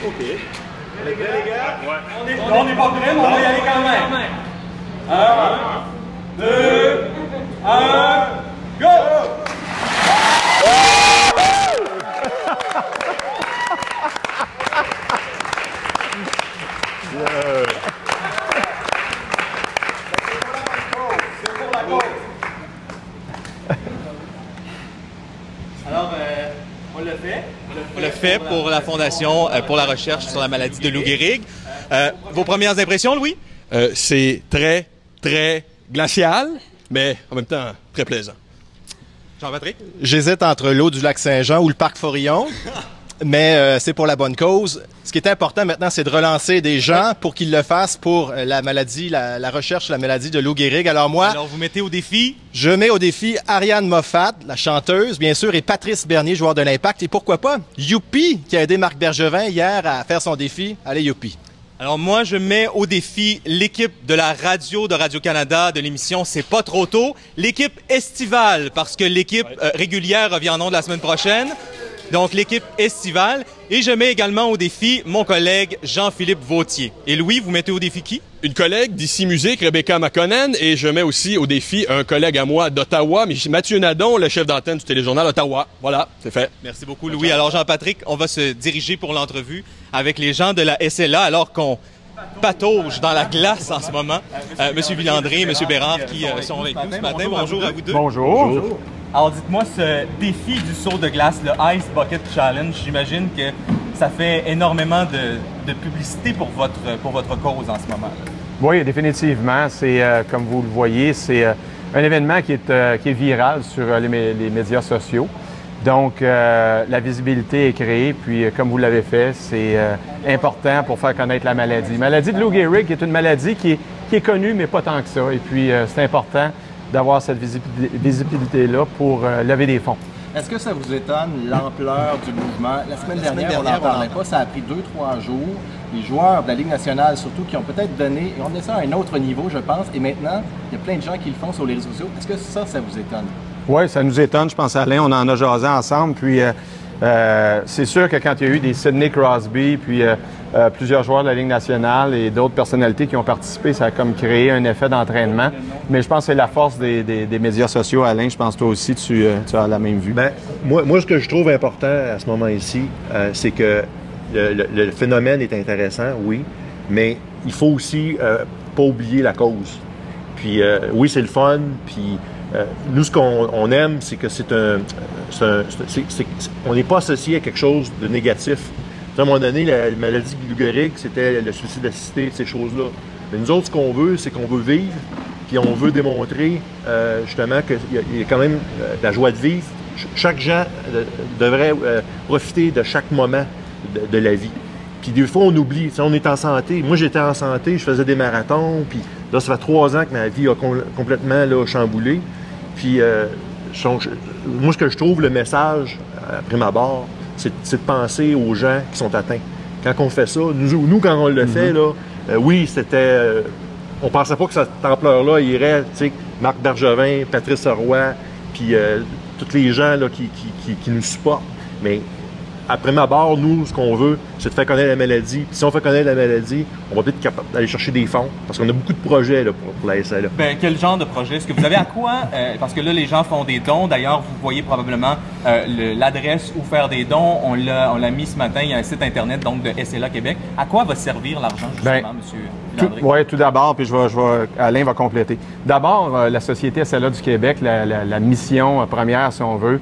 OK. On est prêts, les gars? Ouais. On n'est pas prêts, mais on va y aller quand même. 1, 2, 1, go! Alors, on l'a fait. On l'a fait pour la Fondation pour la recherche sur la maladie de Lou Gehrig. Vos premières impressions, Louis? C'est très, très glacial, mais en même temps très plaisant. Jean-Patrick? J'hésite entre l'eau du lac Saint-Jean ou le parc Forillon, mais c'est pour la bonne cause. Ce qui est important maintenant, c'est de relancer des gens pour qu'ils le fassent pour la maladie, la recherche sur la maladie de Lou Gehrig. Alors moi, vous mettez au défi? Je mets au défi Ariane Moffat, la chanteuse, bien sûr, et Patrice Bernier, joueur de l'Impact. Et pourquoi pas Youpi, qui a aidé Marc Bergevin hier à faire son défi. Allez, Youpi. Alors moi, je mets au défi l'équipe de la radio de Radio-Canada de l'émission C'est pas trop tôt, l'équipe estivale, parce que l'équipe régulière revient en ondes la semaine prochaine. Donc, l'équipe estivale. Et je mets également au défi mon collègue Jean-Philippe Vautier. Et Louis, vous mettez au défi qui? Une collègue d'ici Musique, Rebecca McConnell, et je mets aussi au défi un collègue à moi d'Ottawa, Mathieu Nadon, le chef d'antenne du Téléjournal Ottawa. Voilà, c'est fait. Merci beaucoup, Louis. Alors, Jean-Patrick, on va se diriger pour l'entrevue avec les gens de la SLA, alors qu'on patauge dans la glace en ce moment. Monsieur Villandré, Monsieur Bérard qui sont avec nous ce matin. Bonjour à vous deux. Bonjour. Alors, dites-moi, ce défi du saut de glace, le Ice Bucket Challenge, j'imagine que ça fait énormément de publicité pour votre cause en ce moment. Oui, définitivement. C'est, comme vous le voyez, c'est un événement qui est viral sur les médias sociaux. Donc, la visibilité est créée, puis comme vous l'avez fait, c'est important pour faire connaître la maladie. Maladie de Lou Gehrig est une maladie qui est connue, mais pas tant que ça. Et puis, c'est important d'avoir cette visibilité-là pour lever des fonds. Est-ce que ça vous étonne l'ampleur du mouvement? La semaine dernière, on n'en parlait pas, ça a pris 2-3 jours. Les joueurs de la Ligue nationale, surtout, qui ont peut-être donné, et on est ça à un autre niveau, je pense, et maintenant, il y a plein de gens qui le font sur les réseaux sociaux. Est-ce que ça vous étonne? Oui, ça nous étonne. Je pense, Alain, on en a jasé ensemble, puis c'est sûr que quand il y a eu des Sidney Crosby, puis plusieurs joueurs de la Ligue nationale et d'autres personnalités qui ont participé, ça a comme créé un effet d'entraînement. Mais je pense que c'est la force des médias sociaux. Alain, je pense que toi aussi, tu as la même vue. Bien, moi, ce que je trouve important à ce moment-ci, c'est que le phénomène est intéressant, oui, mais il faut aussi pas oublier la cause. Puis, oui, c'est le fun, puis nous, ce qu'on aime, c'est que on n'est pas associé à quelque chose de négatif. À un moment donné, la maladie de Lou Gehrig, c'était le suicide assisté, ces choses-là. Mais nous autres, ce qu'on veut, c'est qu'on veut vivre, puis on veut démontrer justement qu'il y a quand même de la joie de vivre. Chaque gens devrait profiter de chaque moment de la vie. Puis des fois, on oublie. Tu sais, on est en santé. Moi, j'étais en santé, je faisais des marathons, puis là, ça fait 3 ans que ma vie a complètement là, chamboulé. Puis moi, ce que je trouve, le message, après ma barre, c'est de penser aux gens qui sont atteints. Quand on fait ça, nous quand on le fait, là, oui, c'était... on pensait pas que cette ampleur-là irait, tu sais, Marc Bergevin, Patrice Roy, puis tous les gens là, qui nous supportent. Mais après ma barre, nous, ce qu'on veut, c'est de faire connaître la maladie. Puis si on fait connaître la maladie, on va peut-être être capable d'aller chercher des fonds. Parce qu'on a beaucoup de projets là, pour la SLA. Bien, quel genre de projet? Est-ce que vous avez à quoi? Parce que là, les gens font des dons. D'ailleurs, vous voyez probablement l'adresse où faire des dons. On l'a mis ce matin. Il y a un site Internet donc, de SLA Québec. À quoi va servir l'argent, justement, M. Oui, tout d'abord, puis Alain va compléter. D'abord, la Société SLA du Québec, la mission première, si on veut,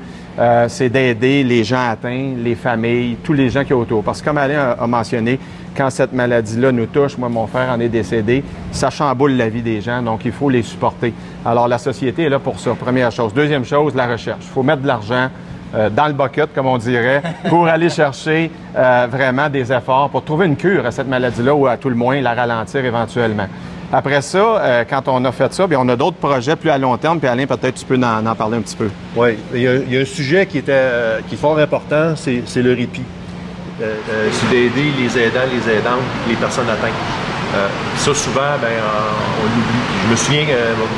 c'est d'aider les gens atteints, les familles, tous les gens qui sont autour. Parce que comme Alain a mentionné, quand cette maladie-là nous touche, moi, mon frère en est décédé, ça chamboule la vie des gens, donc il faut les supporter. Alors, la Société est là pour ça, première chose. Deuxième chose, la recherche. Il faut mettre de l'argent dans le bucket, comme on dirait, pour aller chercher vraiment des efforts pour trouver une cure à cette maladie-là ou à tout le moins la ralentir éventuellement. Après ça, quand on a fait ça, bien, on a d'autres projets plus à long terme. Puis Alain, peut-être tu peux en parler un petit peu. Oui, il y a un sujet qui est fort important, c'est le répit. C'est d'aider les aidants, les aidantes, les personnes atteintes. Ça, souvent, on l'oublie. Je me souviens,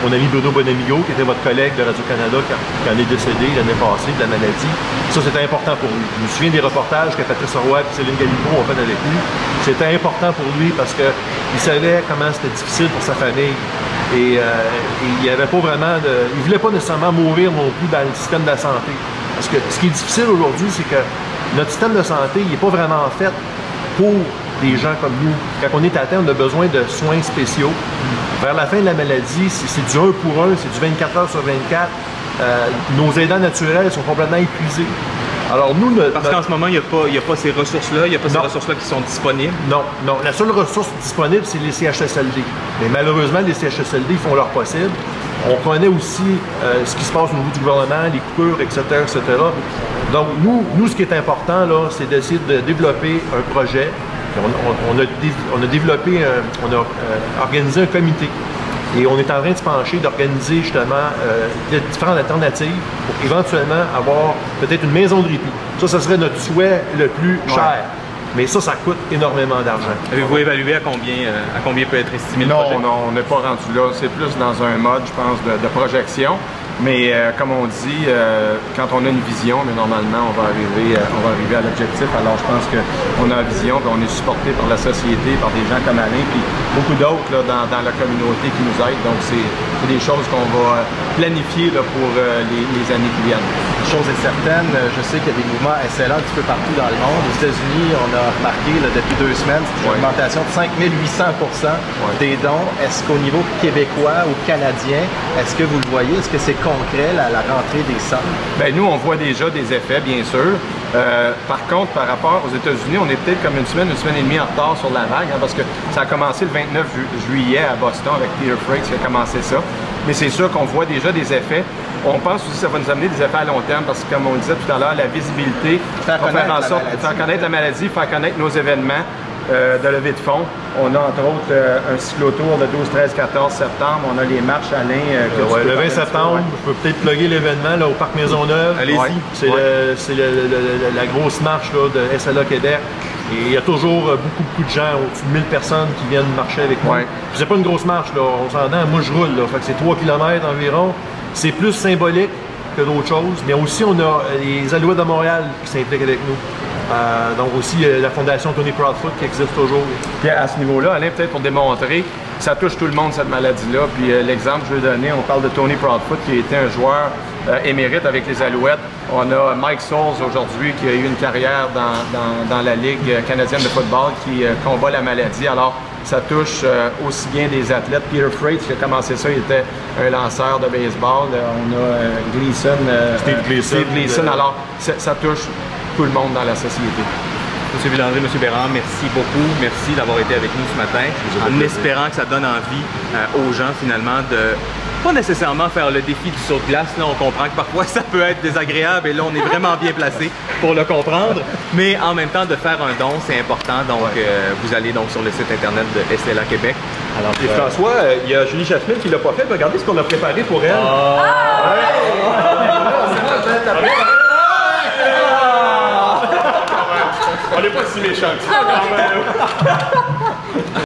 mon ami Bruno Bonamigo, qui était votre collègue de Radio-Canada, qui en est décédé l'année passée de la maladie, ça, c'était important pour lui. Je me souviens des reportages que Patrice Roy et Céline Galipo ont fait avec lui. C'était important pour lui parce qu'il savait comment c'était difficile pour sa famille. Et il n'y avait pas vraiment il ne voulait pas nécessairement mourir non plus dans le système de la santé. Parce que ce qui est difficile aujourd'hui, c'est que notre système de santé, il n'est pas vraiment fait pour des gens comme nous. Quand on est atteint, on a besoin de soins spéciaux. Vers la fin de la maladie, c'est du 1 pour 1, c'est du 24 heures sur 24. Nos aidants naturels sont complètement épuisés. Alors nous, parce qu'en ce moment, il n'y a pas ces ressources-là, il n'y a pas ces ressources-là qui sont disponibles. Non. La seule ressource disponible, c'est les CHSLD. Mais malheureusement, les CHSLD font leur possible. On connaît aussi ce qui se passe au niveau du gouvernement, les coupures, etc., etc. Donc, nous, ce qui est important, là, c'est d'essayer de développer un projet. On a organisé un comité. Et on est en train de se pencher, d'organiser justement différentes alternatives pour éventuellement avoir peut-être une maison de répit. Ça serait notre souhait le plus cher. Mais ça coûte énormément d'argent. Avez-vous évalué à combien peut être estimé le projet? Non, on n'est pas rendu là. C'est plus dans un mode, je pense, de projection. Mais comme on dit, quand on a une vision, mais normalement, on va arriver à l'objectif. Alors, je pense qu'on a une vision, puis on est supporté par la société, par des gens comme Alain, puis beaucoup d'autres dans la communauté qui nous aident. Donc, c'est des choses qu'on va planifier là, pour les années qui viennent. Une chose est certaine, je sais qu'il y a des mouvements SLA un petit peu partout dans le monde. Aux États-Unis, on a remarqué là, depuis 2 semaines, c'est une augmentation de 5800% des dons. Est-ce qu'au niveau québécois ou canadien, est-ce que vous le voyez? Est-ce que c'est concret, la rentrée des sommes? Bien, nous, on voit déjà des effets, bien sûr. Par contre, par rapport aux États-Unis, on est peut-être comme une semaine et demie en retard sur la vague, parce que ça a commencé le 29 juillet à Boston avec Peter Frakes qui a commencé ça. Mais c'est sûr qu'on voit déjà des effets. On pense aussi que ça va nous amener des effets à long terme parce que, comme on le disait tout à l'heure, la visibilité va faire en sorte de faire connaître la maladie, faire connaître nos événements de levée de fonds. On a entre autres un cyclotour le 12, 13, 14 septembre. On a les marches à l'Ain. Le 20 septembre, je peux peut-être plugger l'événement au Parc Maisonneuve. Allez-y. C'est la grosse marche là, de SLA Québec. Et il y a toujours beaucoup de gens, au-dessus de 1000 personnes qui viennent marcher avec moi. C'est pas une grosse marche, là. On s'entend, moi je roule, là. Fait que c'est 3 km environ. C'est plus symbolique que d'autres choses. Mais aussi, on a les Alouettes de Montréal qui s'impliquent avec nous. Donc aussi, la fondation Tony Proudfoot qui existe toujours. Puis à ce niveau-là, Alain, peut-être pour démontrer, ça touche tout le monde, cette maladie-là. Puis l'exemple que je vais donner, on parle de Tony Proudfoot qui était un joueur émérite avec les Alouettes. On a Mike Sauls aujourd'hui qui a eu une carrière dans la Ligue canadienne de football qui combat la maladie. Alors, ça touche aussi bien des athlètes. Peter Frakes qui a commencé ça, il était un lanceur de baseball. On a Steve Gleason. Alors, ça touche tout le monde dans la société. M. Villandry, M. Bérard, merci beaucoup. Merci d'avoir été avec nous ce matin, en espérant que ça donne envie aux gens finalement de pas nécessairement faire le défi du saut de glace. Là, on comprend que parfois ça peut être désagréable et là, on est vraiment bien placé pour le comprendre. Mais en même temps, de faire un don, c'est important. Donc, vous allez donc sur le site internet de SLA Québec. Alors, et François, il y a Julie Jasmine qui l'a pas fait. Regardez ce qu'on a préparé pour elle. On n'est pas si méchants que ça, quand même.